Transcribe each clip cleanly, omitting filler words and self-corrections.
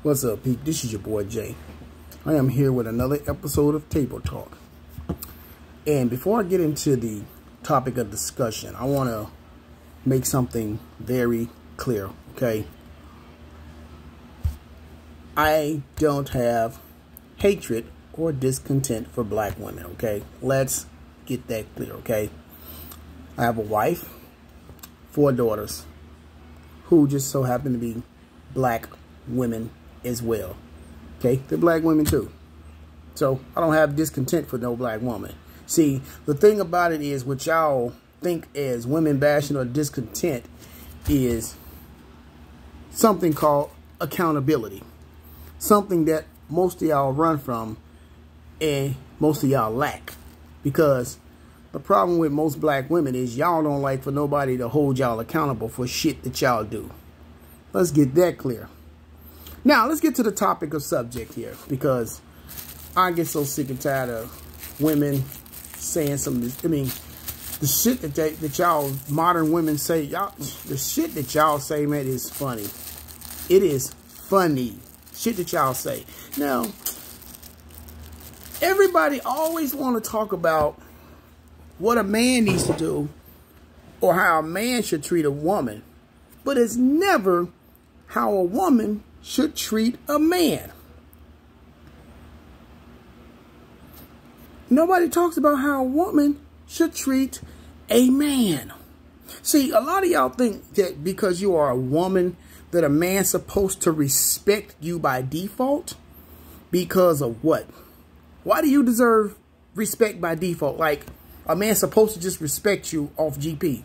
What's up, Pete? This is your boy Jay. I am here with another episode of Table Talk. And before I get into the topic of discussion, I want to make something very clear, okay? I don't have hatred or discontent for black women, okay? Let's get that clear, okay? I have a wife, 4 daughters, who just so happen to be black women as well. Okay, they're black women too. So I don't have discontent for no black woman. See, the thing about it is, what y'all think as women bashing or discontent is something called accountability. Something that most of y'all run from and most of y'all lack. Because the problem with most black women is y'all don't like for nobody to hold y'all accountable for shit that y'all do. Let's get that clear. Now, let's get to the topic of subject here, because I get so sick and tired of women saying some of this. I mean, the shit that y'all modern women say, the shit that y'all say, man, is funny. It is funny. Shit that y'all say. Now, everybody always want to talk about what a man needs to do or how a man should treat a woman, but it's never how a woman should treat a man. Nobody talks about how a woman should treat a man. See, a lot of y'all think that because you are a woman that a man's supposed to respect you by default. Because of what? Why do you deserve respect by default? Like, a man's supposed to just respect you off GP.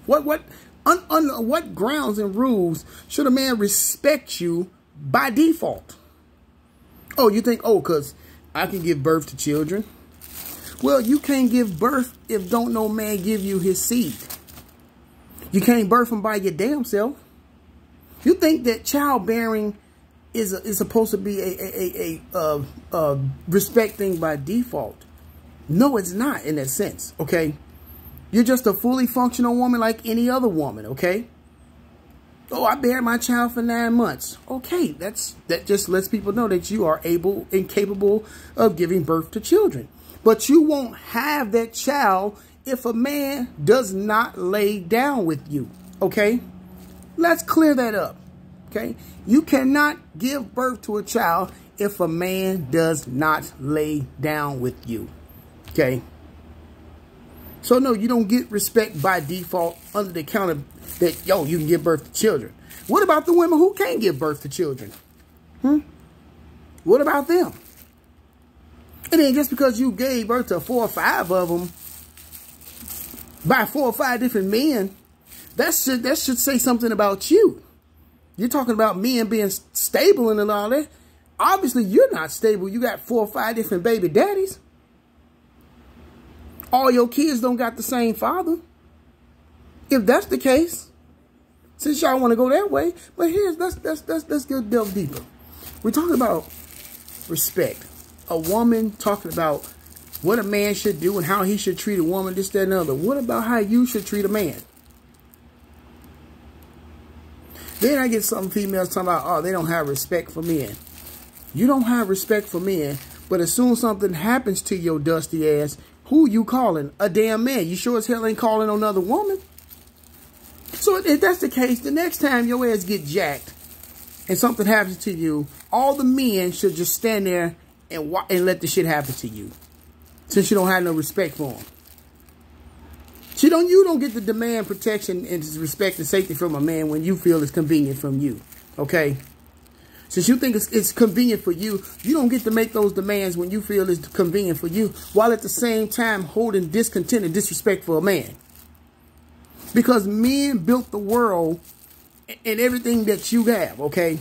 Under what grounds and rules should a man respect you by default? Oh, you think, oh, because I can give birth to children? Well, you can't give birth if don't no man give you his seed. You can't birth him by your damn self. You think that childbearing is supposed to be a respect thing by default? No, it's not in that sense, okay? You're just a fully functional woman like any other woman, okay? Oh, I buried my child for 9 months. Okay, that just lets people know that you are able and capable of giving birth to children. But you won't have that child if a man does not lay down with you, okay? Let's clear that up, okay? You cannot give birth to a child if a man does not lay down with you, okay? So, no, you don't get respect by default under the count of that, yo, you can give birth to children. What about the women who can't give birth to children? What about them? And then just because you gave birth to 4 or 5 of them by 4 or 5 different men, that should say something about you. You're talking about men being stable and all that. Obviously, you're not stable. You got 4 or 5 different baby daddies. All your kids don't got the same father. If that's the case, since y'all want to go that way, but let's go delve deeper. We're talking about respect. A woman talking about what a man should do and how he should treat a woman, this, that, and the other. What about how you should treat a man? Then I get some females talking about, oh, they don't have respect for men. You don't have respect for men, but as soon as something happens to your dusty ass, who you calling? A damn man. You sure as hell ain't calling on another woman. So if that's the case, the next time your ass get jacked and something happens to you, all the men should just stand there and let the shit happen to you, since you don't have no respect for them. You don't get to demand protection and respect and safety from a man when you feel it's convenient from you, okay? Since you think it's convenient for you, you don't get to make those demands when you feel it's convenient for you, while at the same time holding discontent and disrespect for a man. Because men built the world and everything that you have, okay?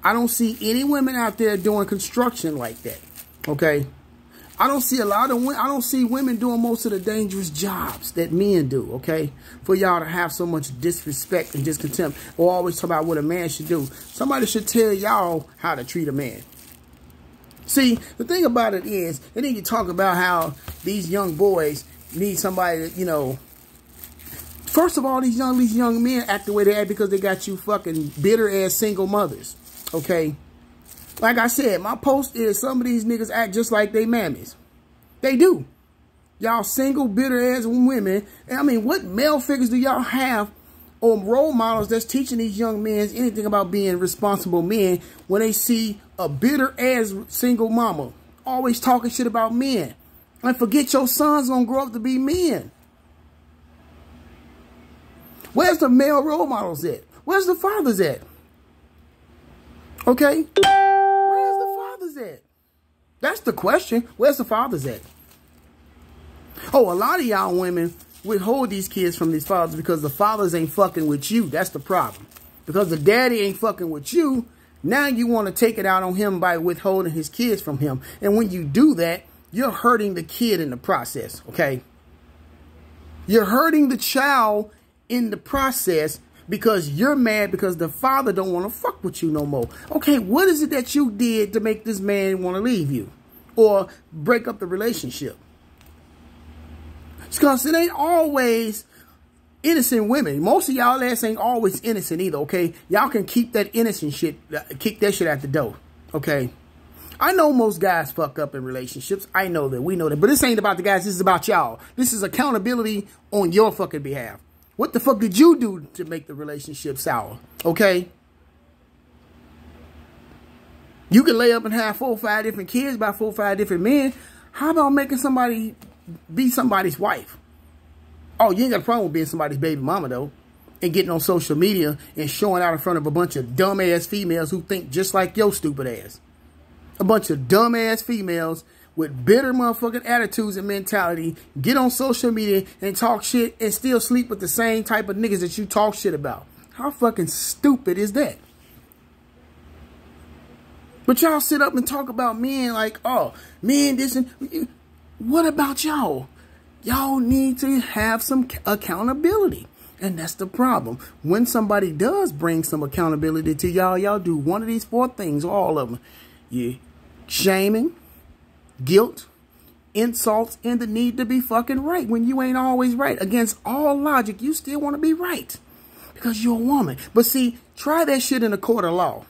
I don't see any women out there doing construction like that, okay? I don't see women doing most of the dangerous jobs that men do, okay? For y'all to have so much disrespect and discontempt, or always talk about what a man should do. Somebody should tell y'all how to treat a man. See, the thing about it is, and then you talk about how these young boys need somebody that, you know, first of all, these young men act the way they act because they got you fucking bitter ass single mothers, okay? Like I said, my post is some of these niggas act just like they mammies. They do. Y'all single, bitter ass women. I mean, what male figures do y'all have or role models that's teaching these young men anything about being responsible men when they see a bitter ass single mama always talking shit about men? And forget your sons gonna grow up to be men. Where's the male role models at? Where's the fathers at? Okay? Where's the fathers at? That's the question. Where's the fathers at? Oh, a lot of y'all women withhold these kids from these fathers because the fathers ain't fucking with you. That's the problem. Because the daddy ain't fucking with you, now you want to take it out on him by withholding his kids from him. And when you do that, you're hurting the kid in the process, okay? You're hurting the child in the process because you're mad because the father don't want to fuck with you no more. Okay, what is it that you did to make this man want to leave you or break up the relationship? Because it ain't always innocent women. Most of y'all ass ain't always innocent either, okay? Y'all can keep that innocent shit, kick that shit out the door, okay? I know most guys fuck up in relationships. I know that. We know that. But this ain't about the guys. This is about y'all. This is accountability on your fucking behalf. What the fuck did you do to make the relationship sour? Okay? You can lay up and have 4 or 5 different kids by 4 or 5 different men. How about making somebody be somebody's wife? Oh, you ain't got a problem with being somebody's baby mama, though. And getting on social media and showing out in front of a bunch of dumbass females who think just like your stupid ass. A bunch of dumbass females with bitter motherfucking attitudes and mentality get on social media and talk shit and still sleep with the same type of niggas that you talk shit about. How fucking stupid is that? But y'all sit up and talk about men like, oh, men this and... What about y'all? Y'all need to have some accountability. And that's the problem. When somebody does bring some accountability to y'all, y'all do one of these 4 things, all of them. You shaming, guilt, insults, and the need to be fucking right when you ain't always right. Against all logic, you still want to be right because you're a woman. But see, try that shit in a court of law.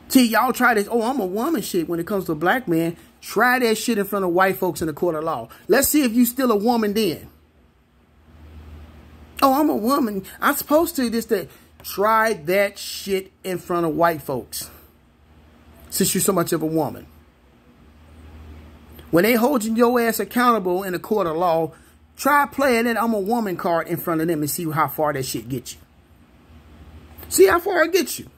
See, y'all try this, oh, I'm a woman shit when it comes to a black man. Try that shit in front of white folks in the court of law. Let's see if you still a woman then. Oh, I'm a woman. I'm supposed to this, that. Try that shit in front of white folks. Since you're so much of a woman. When they holding your ass accountable in the court of law, try playing that I'm a woman card in front of them and see how far that shit gets you. See how far it gets you.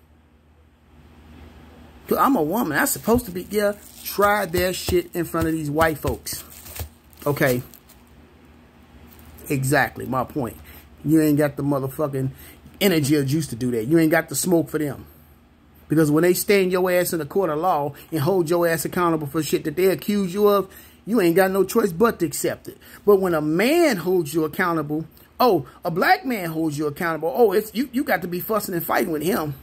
Cause I'm a woman. That's supposed to be, yeah. Try that shit in front of these white folks. Okay. Exactly. My point. You ain't got the motherfucking energy or juice to do that. You ain't got the smoke for them. Because when they stand your ass in the court of law and hold your ass accountable for shit that they accuse you of, you ain't got no choice but to accept it. But when a man holds you accountable, oh, a black man holds you accountable, oh, it's you got to be fussing and fighting with him.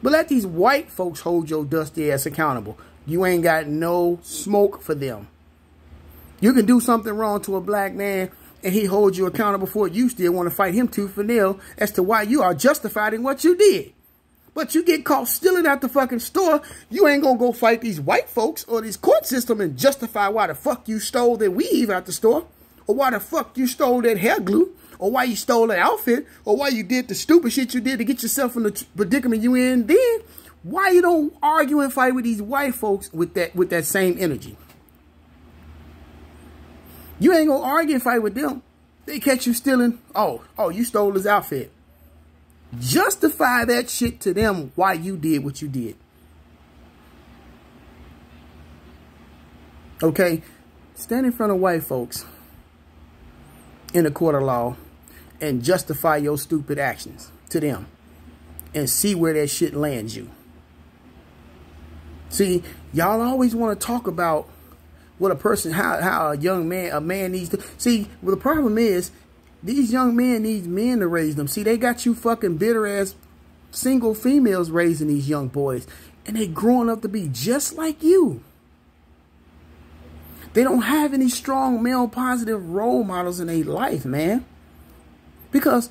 But let these white folks hold your dusty ass accountable. You ain't got no smoke for them. You can do something wrong to a black man and he holds you accountable for it. You still want to fight him tooth and nail as to why you are justified in what you did. But you get caught stealing at the fucking store, you ain't gonna go fight these white folks or this court system and justify why the fuck you stole that weave out the store, or why the fuck you stole that hair glue, or why you stole that outfit, or why you did the stupid shit you did to get yourself in the predicament you in. Then why you don't argue and fight with these white folks with that same energy? You ain't gonna argue and fight with them. They catch you stealing. Oh, you stole his outfit. Justify that shit to them why you did what you did. Okay? Stand in front of white folks in a court of law and justify your stupid actions to them and see where that shit lands you. See, y'all always want to talk about what a person, how a man needs to. See, well, the problem is, these young men need men to raise them. See, they got you fucking bitter ass single females raising these young boys. And they growing up to be just like you. They don't have any strong male positive role models in their life, man. Because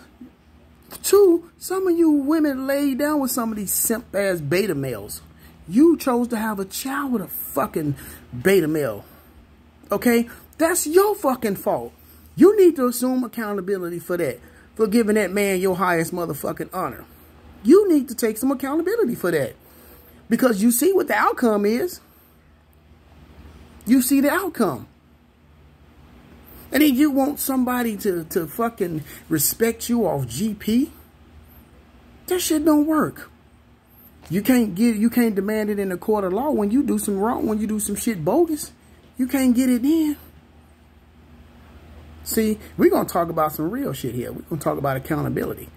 Two, some of you women laid down with some of these simp-ass beta males. You chose to have a child with a fucking beta male. Okay? That's your fucking fault. You need to assume accountability for that. For giving that man your highest motherfucking honor. You need to take some accountability for that. Because you see what the outcome is. You see the outcome. And then you want somebody to fucking respect you off GP? That shit don't work. You can't demand it in a court of law when you do some wrong, when you do some shit bogus. You can't get it then. See, we're going to talk about some real shit here. We're going to talk about accountability.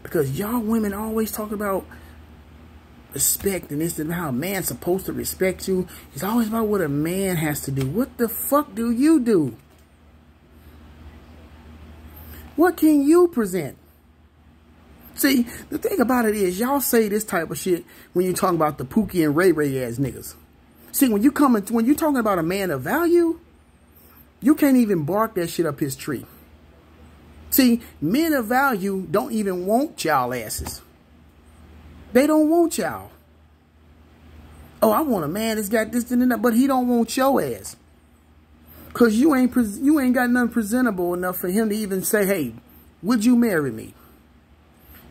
Because y'all women always talk about respect and this and how a man's supposed to respect you. It's always about what a man has to do. What the fuck do you do? What can you present? See, the thing about it is, y'all say this type of shit when you're talking about the Pookie and Ray Ray ass niggas. See, when you're talking about a man of value, you can't even bark that shit up his tree. See, men of value don't even want y'all asses. They don't want y'all. Oh, I want a man that's got this and that, but he don't want your ass. Because you ain't got nothing presentable enough for him to even say, hey, would you marry me?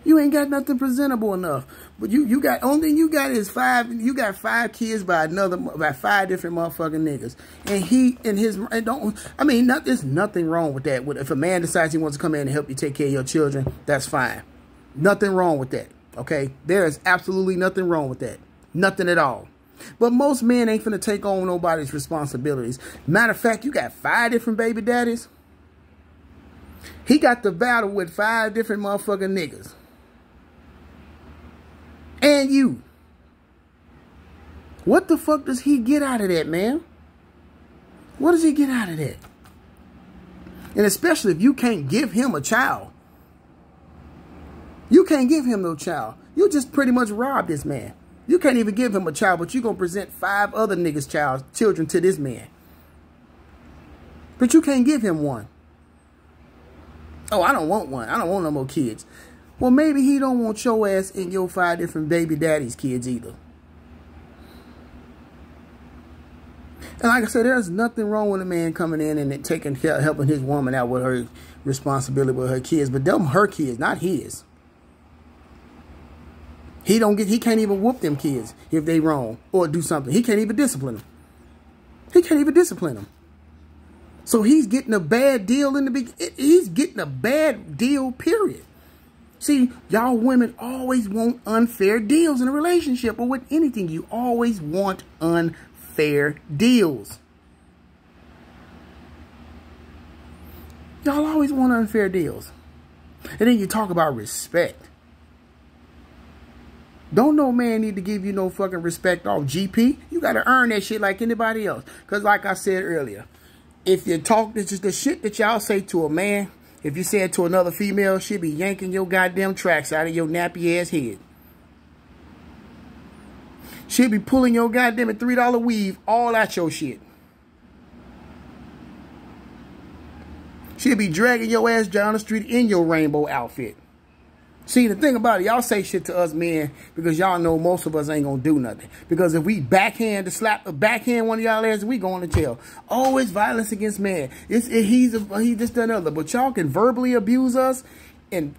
You ain't got nothing presentable enough. But you got, only thing you got is you got 5 kids by 5 different motherfucking niggas. And there's nothing wrong with that. If a man decides he wants to come in and help you take care of your children, that's fine. Nothing wrong with that. Okay? There is absolutely nothing wrong with that. Nothing at all. But most men ain't finna take on nobody's responsibilities. Matter of fact, you got 5 different baby daddies. He got the battle with 5 different motherfucking niggas. And you. What the fuck does he get out of that, man? What does he get out of that? And especially if you can't give him a child. You can't give him no child. You just pretty much robbed this man. You can't even give him a child, but you're going to present 5 other niggas' children to this man. But you can't give him one. Oh, I don't want one. I don't want no more kids. Well, maybe he don't want your ass and your 5 different baby daddy's kids either. And like I said, there's nothing wrong with a man coming in and helping his woman out with her responsibility with her kids. But them her kids, not his. He can't even whoop them kids if they wrong or do something. He can't even discipline them. He can't even discipline them. So he's getting a bad deal in the beginning. He's getting a bad deal, period. See, y'all women always want unfair deals in a relationship or with anything. You always want unfair deals. Y'all always want unfair deals. And then you talk about respect. Don't no man need to give you no fucking respect off GP. You got to earn that shit like anybody else. Because like I said earlier, if you talk, this is the shit that y'all say to a man. If you say it to another female, she'll be yanking your goddamn tracks out of your nappy ass head. She'll be pulling your goddamn $3 weave all out your shit. She'll be dragging your ass down the street in your rainbow outfit. See, the thing about it, y'all say shit to us men because y'all know most of us ain't gonna do nothing. Because if we backhand one of y'all asses, we going to jail. Oh, it's violence against men. He just done other. But y'all can verbally abuse us and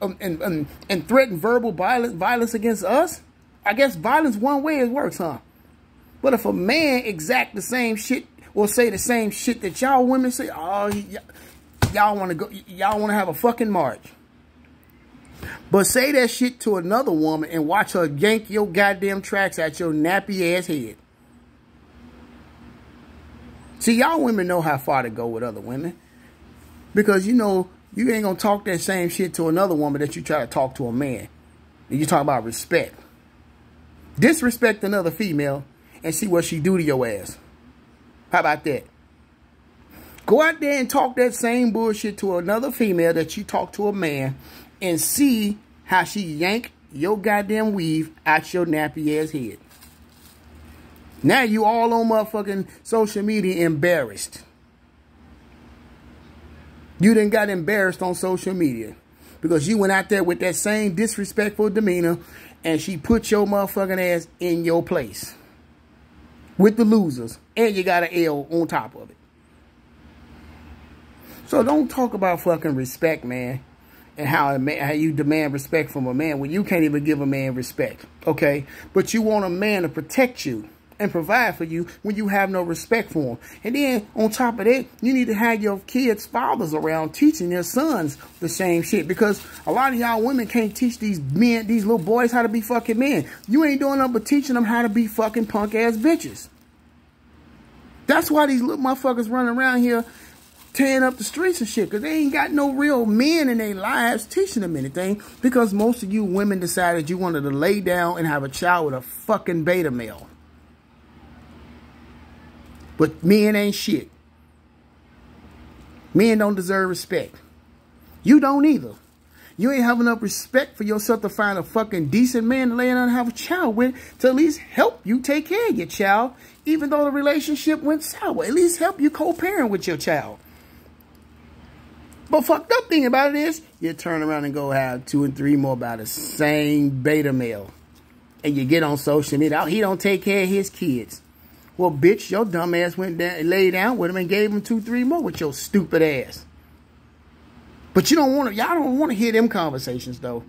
threaten verbal violence against us. I guess violence one way it works, huh? But if a man exact the same shit or say the same shit that y'all women say, oh, y'all want to have a fucking march. But say that shit to another woman and watch her yank your goddamn tracks at your nappy ass head. See, y'all women know how far to go with other women. Because you know, you ain't gonna talk that same shit to another woman that you try to talk to a man. And you talk about respect. Disrespect another female and see what she do to your ass. How about that? Go out there and talk that same bullshit to another female that you talk to a man and see how she yank your goddamn weave out your nappy ass head. Now you all on motherfucking social media embarrassed. You done got embarrassed on social media. because you went out there with that same disrespectful demeanor and she put your motherfucking ass in your place with the losers, and you got an L on top of it. So don't talk about fucking respect, man, and how you demand respect from a man when you can't even give a man respect, okay? But you want a man to protect you and provide for you when you have no respect for him. And then on top of that, you need to have your kids' fathers around teaching their sons the same shit, because a lot of y'all women can't teach these men, these little boys, how to be fucking men. You ain't doing nothing but teaching them how to be fucking punk ass bitches. That's why these little motherfuckers running around here tearing up the streets and shit, because they ain't got no real men in their lives teaching them anything, because most of you women decided you wanted to lay down and have a child with a fucking beta male. But men ain't shit. Men don't deserve respect. You don't either. You ain't have enough respect for yourself to find a fucking decent man to lay down and have a child with, to at least help you take care of your child, even though the relationship went sour. At least help you co-parent with your child. But fucked up thing about it is, you turn around and go have 2 and 3 more by the same beta male. And you get on social media, oh, he don't take care of his kids. Well, bitch, your dumb ass went down, laid down with him and gave him 2, 3 more with your stupid ass. But you don't want to, y'all don't want to hear them conversations, though.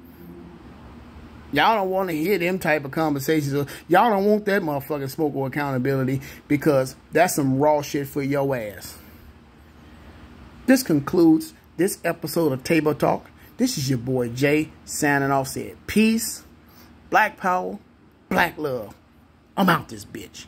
Y'all don't want to hear them type of conversations. Y'all don't want that motherfucking smoke or accountability, because that's some raw shit for your ass. This concludes this episode of Table Talk. This is your boy Jay signing off, said peace, black power, black love. I'm out this bitch.